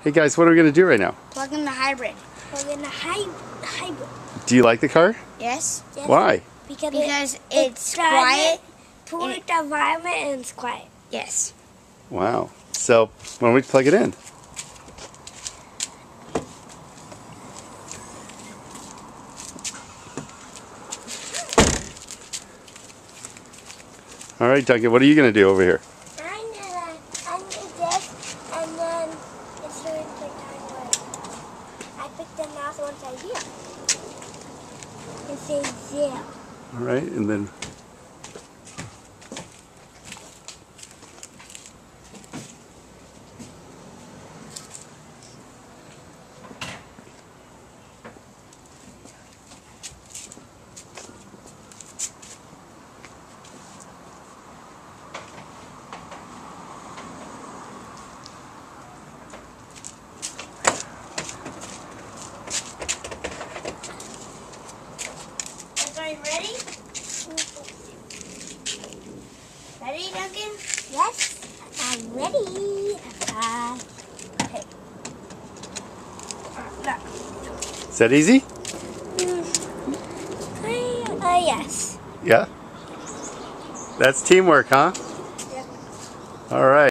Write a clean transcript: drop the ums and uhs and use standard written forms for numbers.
Hey guys, what are we going to do right now? Plug in the hybrid. Plug in the hybrid. Do you like the car? Yes. Why? Because it's quiet. For the environment and it's quiet. Yes. Wow. So, why don't we plug it in? All right, Duncan, what are you going to do over here? I'm gonna this, and then it's going to take time away. I picked the mouse once I hear. It says 0. All right, and then... Are you ready? Ready, Duncan? Yes, I'm ready. Okay. Is that easy? Yes. Yeah? That's teamwork, huh? Yep. All right.